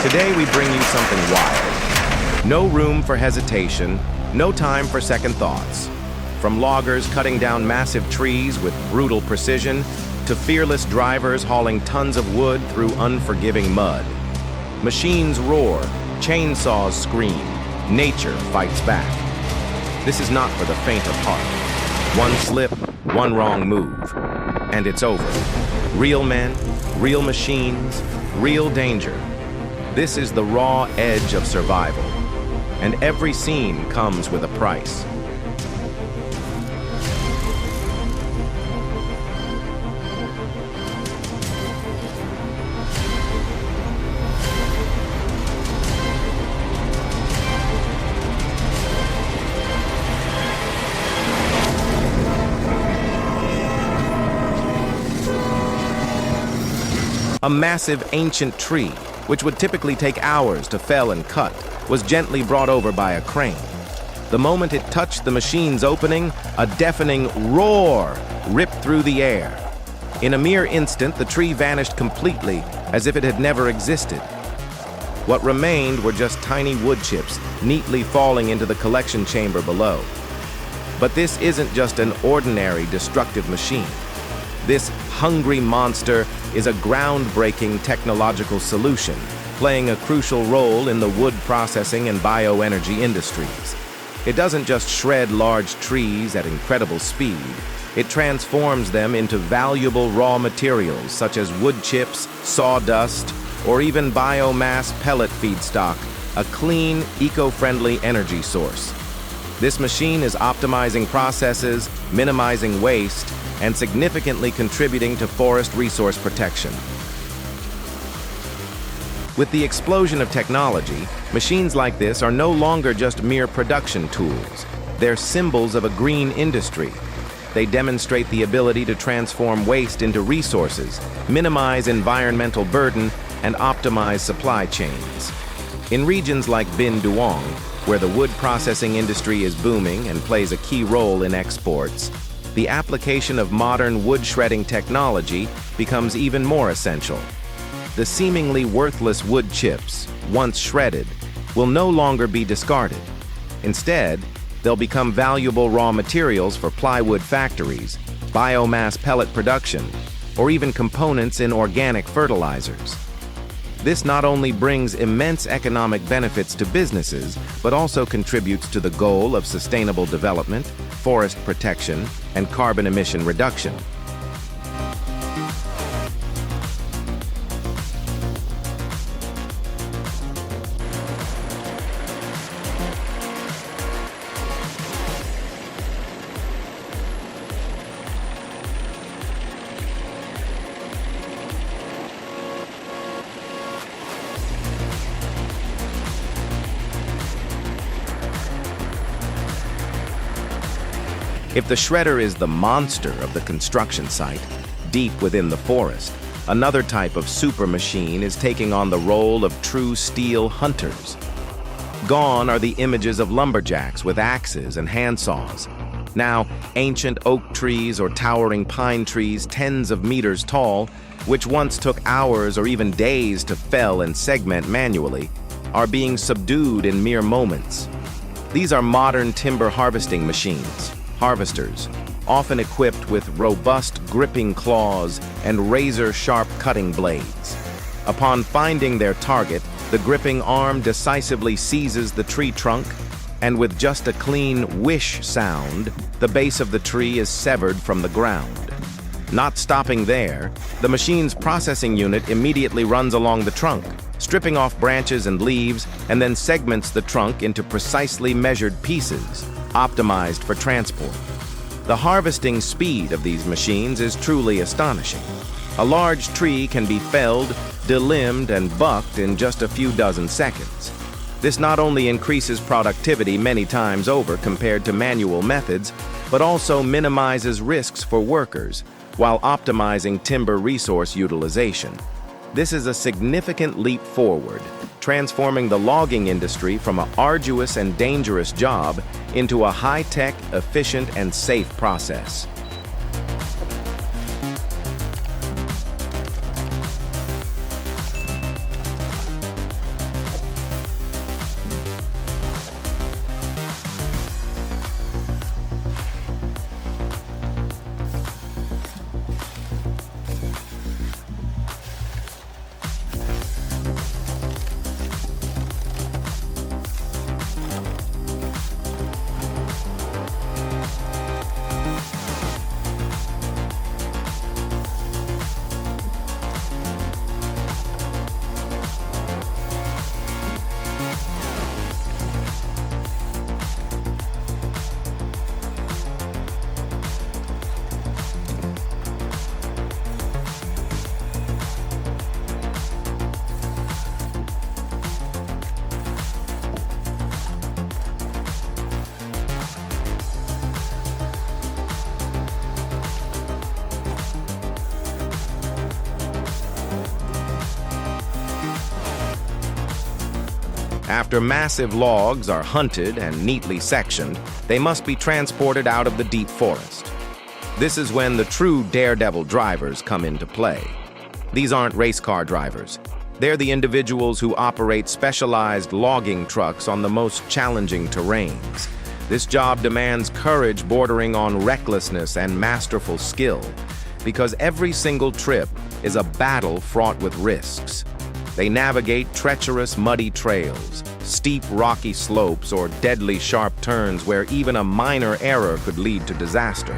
Today we bring you something wild. No room for hesitation, no time for second thoughts. From loggers cutting down massive trees with brutal precision, to fearless drivers hauling tons of wood through unforgiving mud. Machines roar, chainsaws scream, nature fights back. This is not for the faint of heart. One slip, one wrong move, and it's over. Real men, real machines, real danger. This is the raw edge of survival, and every scene comes with a price. A massive ancient tree, which would typically take hours to fell and cut, was gently brought over by a crane. The moment it touched the machine's opening, a deafening roar ripped through the air. In a mere instant, the tree vanished completely, as if it had never existed. What remained were just tiny wood chips, neatly falling into the collection chamber below. But this isn't just an ordinary destructive machine. This hungry monster is a groundbreaking technological solution, playing a crucial role in the wood processing and bioenergy industries. It doesn't just shred large trees at incredible speed, it transforms them into valuable raw materials such as wood chips, sawdust, or even biomass pellet feedstock, a clean, eco-friendly energy source. This machine is optimizing processes, minimizing waste, and significantly contributing to forest resource protection. With the explosion of technology, machines like this are no longer just mere production tools. They're symbols of a green industry. They demonstrate the ability to transform waste into resources, minimize environmental burden, and optimize supply chains. In regions like Bin Duong, where the wood processing industry is booming and plays a key role in exports, the application of modern wood shredding technology becomes even more essential. The seemingly worthless wood chips, once shredded, will no longer be discarded. Instead, they'll become valuable raw materials for plywood factories, biomass pellet production, or even components in organic fertilizers. This not only brings immense economic benefits to businesses, but also contributes to the goal of sustainable development, forest protection, and carbon emission reduction. If the shredder is the monster of the construction site, deep within the forest, another type of super machine is taking on the role of true steel hunters. Gone are the images of lumberjacks with axes and handsaws. Now, ancient oak trees or towering pine trees tens of meters tall, which once took hours or even days to fell and segment manually, are being subdued in mere moments. These are modern timber harvesting machines. Harvesters, often equipped with robust gripping claws and razor-sharp cutting blades. Upon finding their target, the gripping arm decisively seizes the tree trunk, and with just a clean whish sound, the base of the tree is severed from the ground. Not stopping there, the machine's processing unit immediately runs along the trunk, stripping off branches and leaves, and then segments the trunk into precisely measured pieces, optimized for transport. The harvesting speed of these machines is truly astonishing. A large tree can be felled, delimbed, and bucked in just a few dozen seconds. This not only increases productivity many times over compared to manual methods, but also minimizes risks for workers while optimizing timber resource utilization. This is a significant leap forward, transforming the logging industry from an arduous and dangerous job into a high-tech, efficient, and safe process. After massive logs are hunted and neatly sectioned, they must be transported out of the deep forest. This is when the true daredevil drivers come into play. These aren't race car drivers. They're the individuals who operate specialized logging trucks on the most challenging terrains. This job demands courage bordering on recklessness and masterful skill, because every single trip is a battle fraught with risks. They navigate treacherous, muddy trails, steep, rocky slopes, or deadly sharp turns where even a minor error could lead to disaster.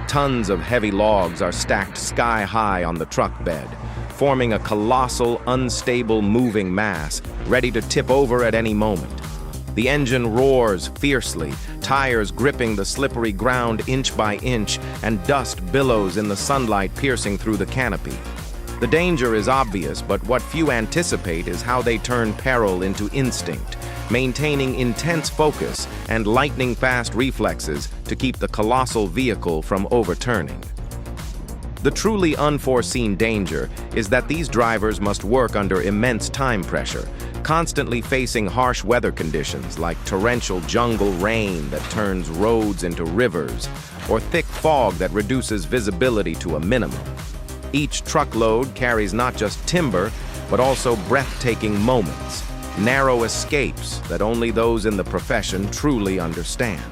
Tons of heavy logs are stacked sky-high on the truck bed, forming a colossal, unstable, moving mass, ready to tip over at any moment. The engine roars fiercely, tires gripping the slippery ground inch by inch, and dust billows in the sunlight piercing through the canopy. The danger is obvious, but what few anticipate is how they turn peril into instinct, maintaining intense focus and lightning-fast reflexes to keep the colossal vehicle from overturning. The truly unforeseen danger is that these drivers must work under immense time pressure, constantly facing harsh weather conditions like torrential jungle rain that turns roads into rivers, or thick fog that reduces visibility to a minimum. Each truckload carries not just timber, but also breathtaking moments, narrow escapes that only those in the profession truly understand.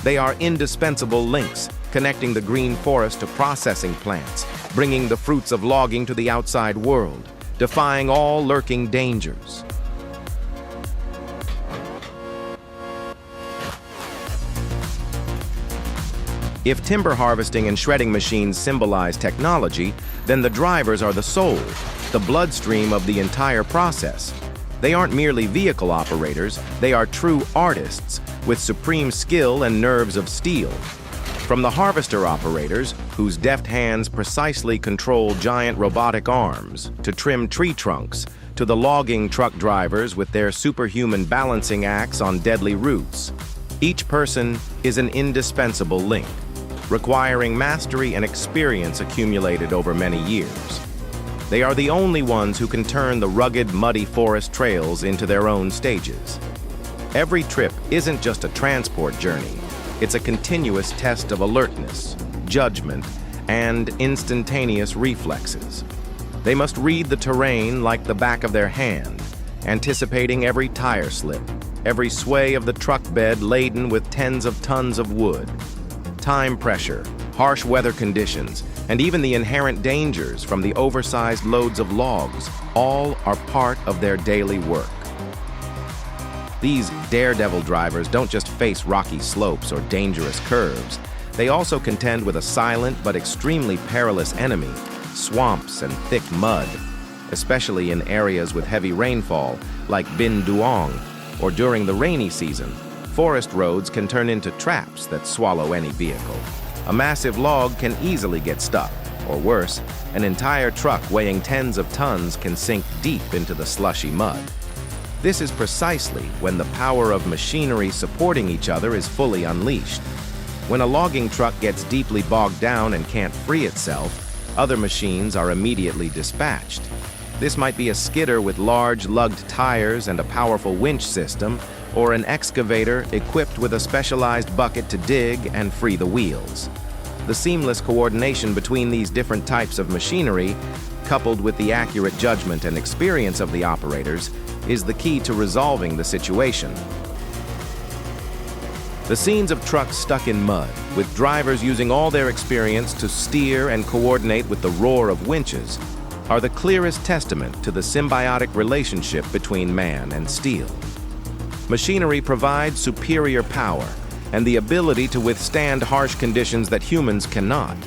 They are indispensable links, connecting the green forest to processing plants, bringing the fruits of logging to the outside world, defying all lurking dangers. If timber harvesting and shredding machines symbolize technology, then the drivers are the soul, the bloodstream of the entire process. They aren't merely vehicle operators, they are true artists with supreme skill and nerves of steel. From the harvester operators, whose deft hands precisely control giant robotic arms to trim tree trunks, to the logging truck drivers with their superhuman balancing acts on deadly roots. Each person is an indispensable link, requiring mastery and experience accumulated over many years. They are the only ones who can turn the rugged, muddy forest trails into their own stages. Every trip isn't just a transport journey, it's a continuous test of alertness, judgment, and instantaneous reflexes. They must read the terrain like the back of their hand, anticipating every tire slip, every sway of the truck bed laden with tens of tons of wood. Time pressure, harsh weather conditions, and even the inherent dangers from the oversized loads of logs all are part of their daily work. These daredevil drivers don't just face rocky slopes or dangerous curves. They also contend with a silent but extremely perilous enemy, swamps and thick mud, especially in areas with heavy rainfall like Bin Duong, or during the rainy season. Forest roads can turn into traps that swallow any vehicle. A massive log can easily get stuck, or worse, an entire truck weighing tens of tons can sink deep into the slushy mud. This is precisely when the power of machinery supporting each other is fully unleashed. When a logging truck gets deeply bogged down and can't free itself, other machines are immediately dispatched. This might be a skidder with large lugged tires and a powerful winch system, or an excavator equipped with a specialized bucket to dig and free the wheels. The seamless coordination between these different types of machinery, coupled with the accurate judgment and experience of the operators, is the key to resolving the situation. The scenes of trucks stuck in mud, with drivers using all their experience to steer and coordinate with the roar of winches, are the clearest testament to the symbiotic relationship between man and steel. Machinery provides superior power and the ability to withstand harsh conditions that humans cannot.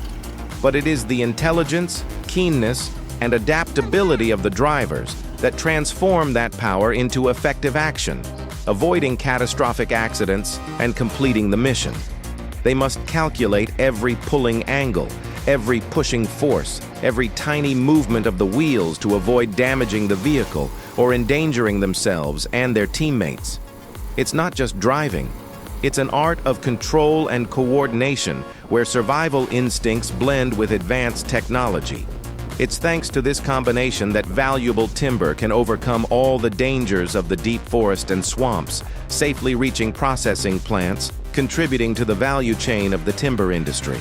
But it is the intelligence, keenness, and adaptability of the drivers that transform that power into effective action, avoiding catastrophic accidents and completing the mission. They must calculate every pulling angle, every pushing force, every tiny movement of the wheels to avoid damaging the vehicle or endangering themselves and their teammates. It's not just driving. It's an art of control and coordination where survival instincts blend with advanced technology. It's thanks to this combination that valuable timber can overcome all the dangers of the deep forest and swamps, safely reaching processing plants, contributing to the value chain of the timber industry.